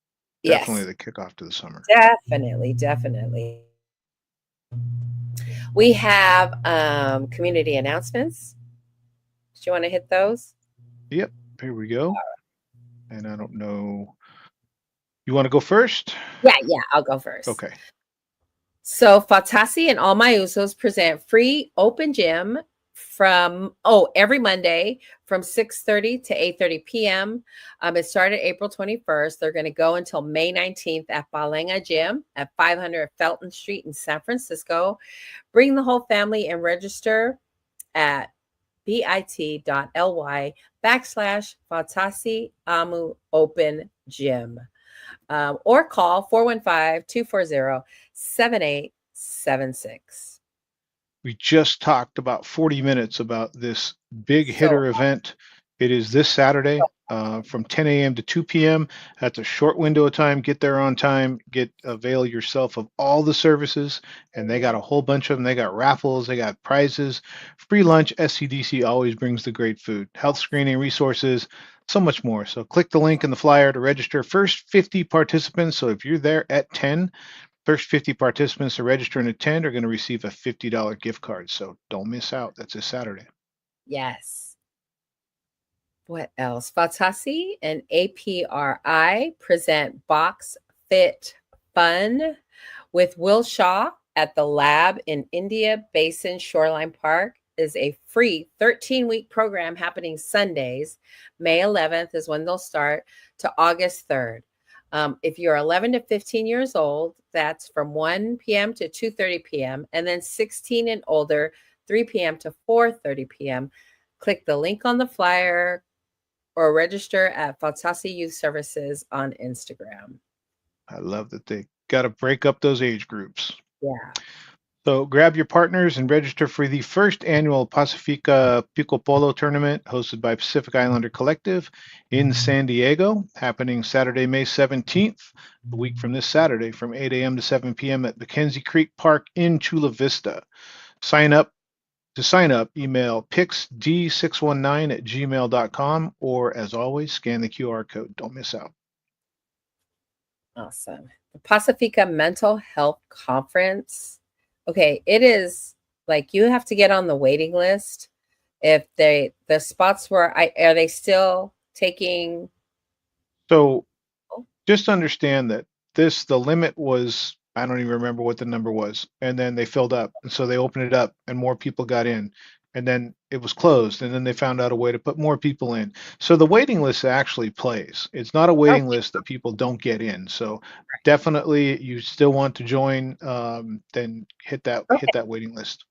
Definitely Yes, the kickoff to the summer. definitely, definitely. We have community announcements. Do you want to hit those? Yep, here we go. And I don't know. You want to go first? Yeah, I'll go first. Okay. So Fatasi and all my Usos present free open gym from every Monday from 6:30 to 8:30 p.m. It started April 21st. They're going to go until May 19th at Balenga Gym at 500 Felton Street in San Francisco. Bring the whole family and register at bit.ly/Fatasi Amu Open Gym. Or call 415-240-7876. We just talked about 40 minutes about this big So hitter event. It is this Saturday from 10 a.m. to 2 p.m. That's a short window of time. Get there on time. Avail yourself of all the services, and they got a whole bunch of them. They got raffles. They got prizes, free lunch. SCDC always brings the great food, health screening resources, so much more. So click the link in the flyer to register. First 50 participants. So if you're there at 10. First 50 participants to register and attend are going to receive a $50 gift card. So don't miss out. That's this Saturday. yes. What else? Fatasi and APRI present Box Fit Fun with Will Shaw at the Lab in India Basin Shoreline Park. Is a free 13-week program happening Sundays. May 11th is when they'll start to August 3rd. If you're 11 to 15 years old, that's from 1 p.m. to 2:30 p.m. And then 16 and older, 3 p.m. to 4:30 p.m. Click the link on the flyer or register at Fatasi Youth Services on Instagram. I love that they got to break up those age groups. Yeah. So grab your partners and register for the first annual Pasifika Pico Polo tournament hosted by Pacific Islander Collective in San Diego, happening Saturday, May 17th, a week from this Saturday from 8 a.m. to 7 p.m. at Mackenzie Creek Park in Chula Vista. Sign up, email pixd619@gmail.com, or as always, scan the QR code. Don't miss out. Awesome. The Pasifika Mental Health Conference. Okay, it is like you have to get on the waiting list. If the spots are they still taking? So just understand that the limit was, I don't even remember what the number was, and then they filled up, and so they opened it up and more people got in, and then it was closed, and then they found out a way to put more people in. So the waiting list actually plays. It's not a waiting list that people don't get in. So definitely you still want to join, then hit that waiting list.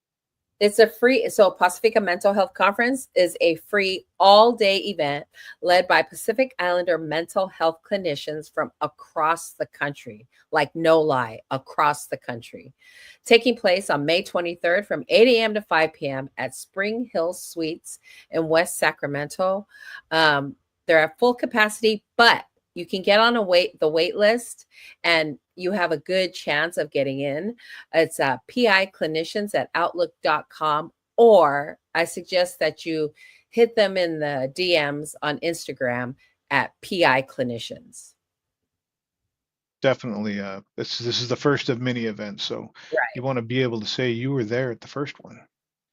It's a free, so Pasifika Mental Health Conference is a free all-day event led by Pacific Islander mental health clinicians from across the country, like no lie, across the country. Taking place on May 23rd from 8 a.m. to 5 p.m. at Spring Hill Suites in West Sacramento. They're at full capacity, but you can get on the wait list and you have a good chance of getting in. It's piclinicians@outlook.com, or I suggest that you hit them in the DMs on Instagram at piclinicians. Definitely. This is the first of many events, so you want to be able to say you were there at the first one.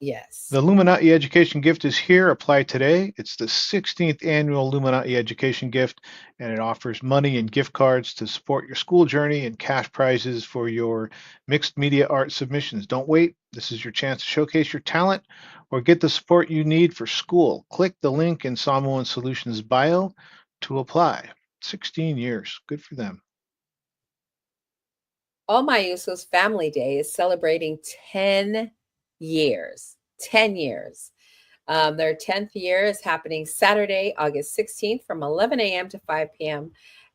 Yes. The Illuminati Education Gift is here. Apply today. It's the 16th annual Illuminati Education Gift, and it offers money and gift cards to support your school journey and cash prizes for your mixed media art submissions. Don't wait. This is your chance to showcase your talent or get the support you need for school. Click the link in Samoan Solutions bio to apply. 16 years. Good for them. All My Usos Family Day is celebrating 10 years. 10 years. Their 10th year is happening Saturday, August 16th from 11 a.m. to 5 p.m.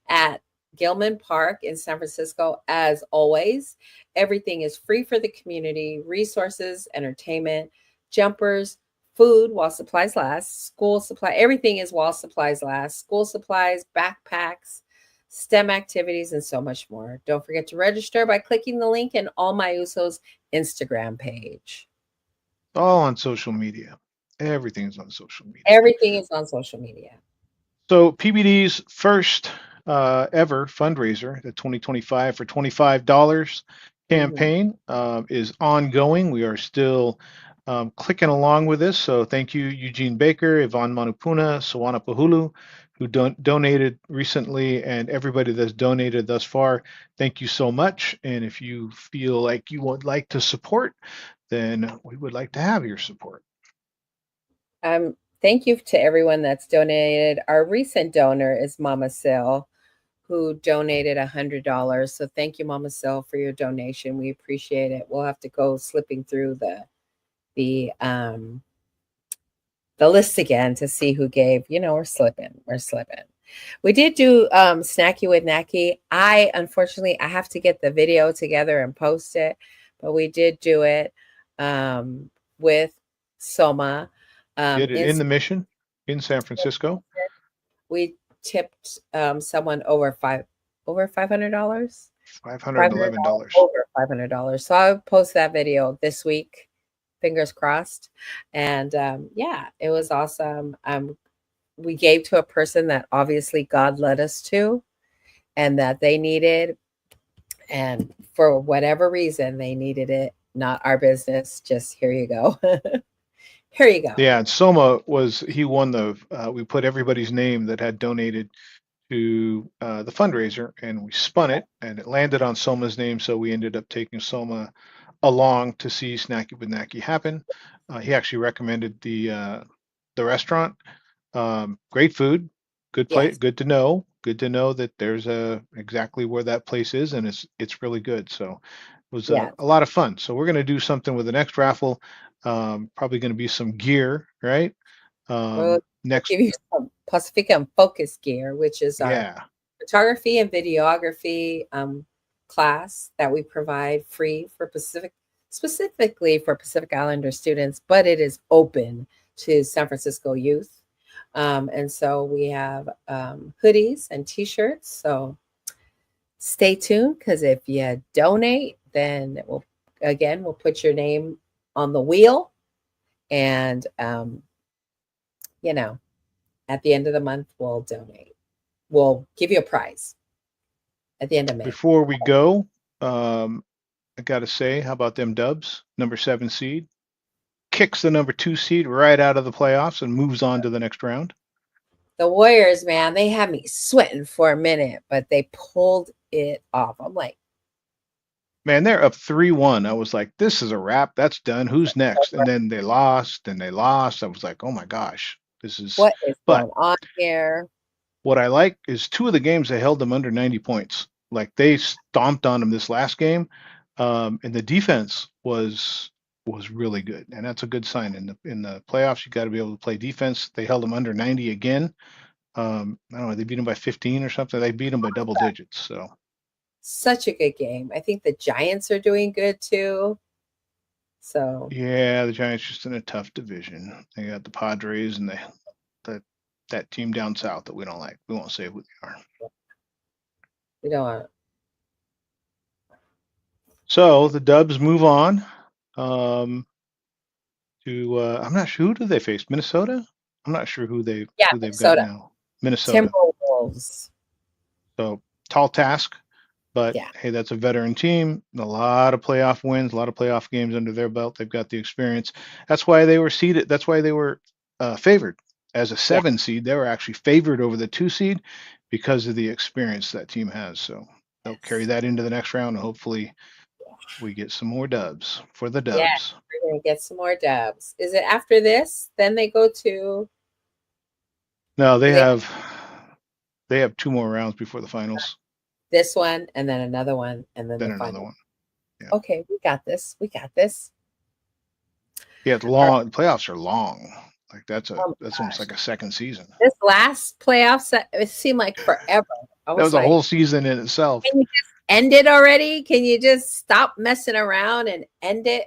at Gilman Park in San Francisco. As always, everything is free for the community, resources, entertainment, jumpers, food while supplies last, school supply, everything is while supplies last, school supplies, backpacks, STEM activities, and so much more. Don't forget to register by clicking the link in All My Usos Instagram page. All on social media. Everything's on social media. Everything is on social media. So PBD's first ever fundraiser, the 2025 for $25 campaign, is ongoing. We are still clicking along with this. So thank you, Eugene Baker, Yvonne Manupuna, Sawana Pahulu, who donated recently, and everybody that's donated thus far. Thank you so much. And if you feel like you would like to support, then we would like to have your support. Thank you to everyone that's donated. Our recent donor is Mama Sil, who donated $100. So thank you, Mama Sil, for your donation. We appreciate it. We'll have to go slipping through the list again to see who gave. You know, we're slipping. We did do Snacky with Nacky. Unfortunately, I have to get the video together and post it, but we did do it with Soma. Did it in the Mission in San Francisco. We tipped someone over $500. $511. Over $500. So I'll post that video this week. Fingers crossed. And yeah, it was awesome. We gave to a person that obviously God led us to and that they needed. And for whatever reason, they needed it. Not our business. Just here you go. Here you go. Yeah, and Soma he won we put everybody's name that had donated to the fundraiser, and we spun it, and it landed on Soma's name, so we ended up taking Soma along to see Snacky with Nacky happen. He actually recommended the restaurant. Great food, good place, Yes. good to know. Good to know that there's exactly where that place is, and it's really good. So it was Yes. a lot of fun. So we're going to do something with the next raffle. Probably going to be some gear, right? We'll Next, give you some Pasifika and Focus gear, which is our yeah, photography and videography class that we provide free for specifically for Pacific Islander students, but it is open to San Francisco youth. And so we have hoodies and t-shirts. So stay tuned, because if you donate, then we'll put your name on the wheel, and at the end of the month, we'll donate. We'll give you a prize at the end of May. before we go, I got to say, how about them Dubs? Number 7 seed kicks the number 2 seed right out of the playoffs and moves on to the next round. The Warriors, man, they had me sweating for a minute, but they pulled it off. I'm like, man, they're up 3-1. I was like, this is a wrap. That's done. Who's next? And then they lost and they lost. I was like, oh my gosh, this is what is but going on here? what I like is 2 of the games they held them under 90 points. Like they stomped on them this last game. And the defense was really good. And that's a good sign. In the playoffs, you got to be able to play defense. They held them under 90 again. I don't know, they beat them by 15 or something. They beat them by double digits. So Such a good game. I think the Giants are doing good too. So yeah, the Giants just in a tough division. They got the Padres and that team down south that we don't like. We won't say who they are. we don't want. So the Dubs move on to I'm not sure, who do they face? Minnesota? I'm not sure who they've got Minnesota. now. Minnesota. Timberwolves. So tall task, but Yeah. hey, that's a veteran team. A lot of playoff wins, a lot of playoff games under their belt. They've got the experience. That's why they were seeded. That's why they were favored as a 7 seed. They were actually favored over the 2 seed because of the experience that team has. So they'll carry that into the next round, and hopefully we get some more dubs for the Dubs. Yeah, we're gonna get some more dubs. Is it after this? Then they go to No, they have 2 more rounds before the finals. this one, and then another one, and then the Then another final one. Yeah. Okay, we got this. We got this. Yeah, it's long. Playoffs are long. Like that's Oh my almost gosh. like a second season. This last playoffs, it seemed like forever. I That was was a like, whole season in itself. can you just end it already? Can you just stop messing around and end it?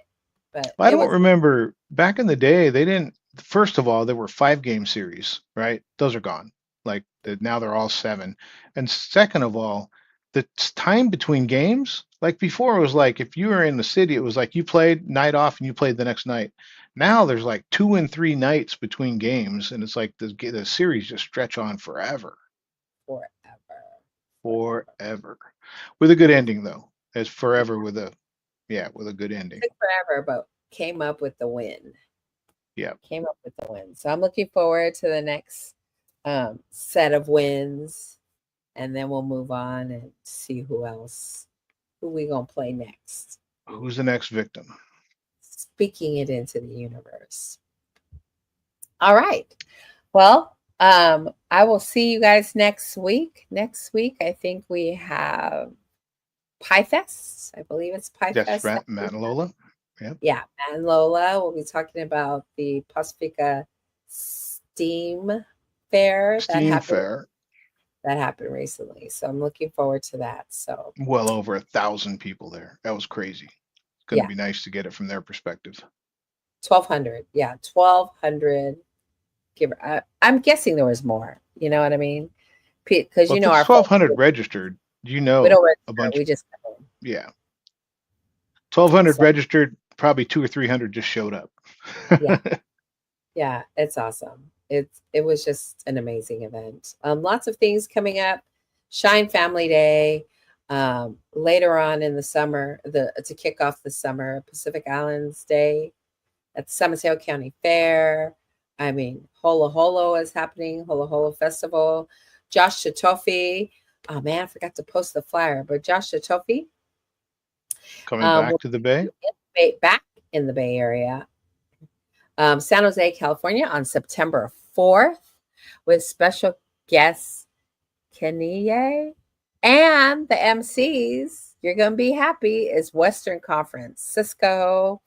But I it don't was remember back in the day. They didn't. First of all, there were 5 game series, right? Those are gone. Like now they're all 7. And second of all, the time between games, like before, it was like if you were in the city, it was like you played night off and you played the next night. Now there's like 2 and 3 nights between games, and it's like the series just stretch on forever, forever. forever, with a good ending though. As forever with a with a good ending. Took forever, but came up with the win. Yeah. Came up with the win. So I'm looking forward to the next set of wins, and then we'll move on and see who we gonna play next. Who's the next victim? Speaking it into the universe. All right. Well, I will see you guys next week. Next week, I think we have Pie Fest. I believe it's Pie That's Fest. Matt and Lola. Yeah. Yeah, Matt and Lola. We'll be talking about the Pasifika Steam Fair Steam Fair. that happened recently. So I'm looking forward to that. So Well over 1,000 people there. That was crazy. It's going to be nice to get it from their perspective. 1,200. Yeah, 1,200. I'm guessing there was more. You know what I mean? Because Well, you know if our it's 1,200 registered. You know, we don't register, a bunch. we just Yeah. 1,200 registered. Probably 200 or 300 just showed up. Yeah. Yeah, it's awesome. It was just an amazing event. Lots of things coming up. Shine Family Day. Later on in the summer, to kick off the summer, Pacific Islands Day at the San Mateo County Fair. I mean, Holo Holo is happening, Holo Holo Festival. Josh Chitofi. Oh man, I forgot to post the flyer, but Josh Chitofi coming back to the Bay. Back in the Bay Area. San Jose, California on September 4th with special guests Kanye and the MCs. You're going to be happy is Western Conference. Cisco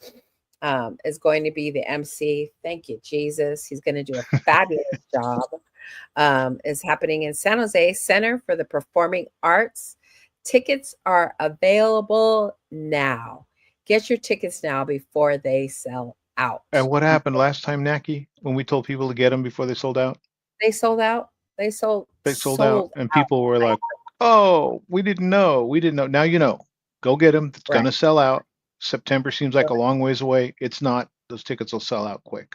is going to be the MC. Thank you, Jesus. He's going to do a fabulous job. Is happening in San Jose Center for the Performing Arts. Tickets are available now. Get your tickets now before they sell out. And what happened last time, Naki, when we told people to get them before they sold out? They sold out. They sold out. And people were like, oh, we didn't know. We didn't know. Now you know. Go get them. It's going to sell out. September seems like a long ways away. It's not. Those tickets will sell out quick.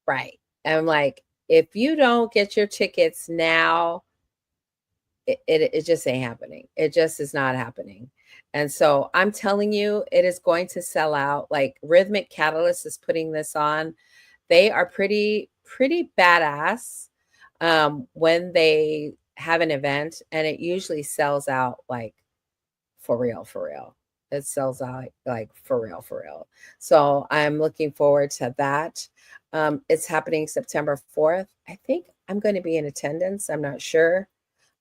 Right. I'm like, if you don't get your tickets now, it just ain't happening. It just is not happening. And so I'm telling you, it is going to sell out. Like Rhythmic Catalyst is putting this on. They are pretty badass when they have an event, and it usually sells out like for real. It sells out like for real. So I'm looking forward to that. It's happening September 4th. I think I'm going to be in attendance. I'm not sure.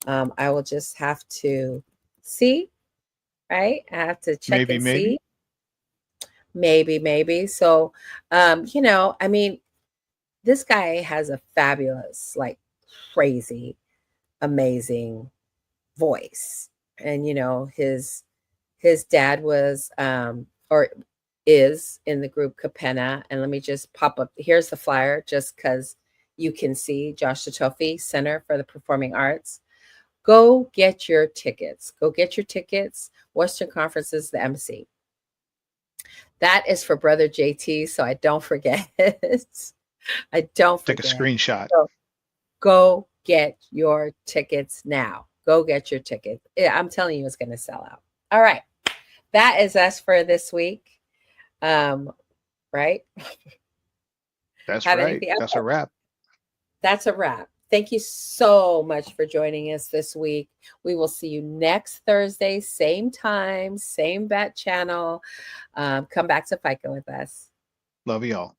I will just have to see, right? I have to check and see. Maybe. So, I mean, this guy has a fabulous, like crazy, amazing voice. And, his dad was, or is in the group Capenna. And let me just pop up. Here's the flyer just because you can see Josh Chitofi, Center for the Performing Arts. Go get your tickets. Western Conference is the MC. That is for Brother JT, so I don't forget. I don't forget. Take a screenshot. So go get your tickets now. Go get your tickets. I'm telling you, it's going to sell out. All right. That is us for this week. Right? That's right. That's a wrap. That's a wrap. Thank you so much for joining us this week. We will see you next Thursday, same time, same bat channel. Come back to FICA with us. Love y'all.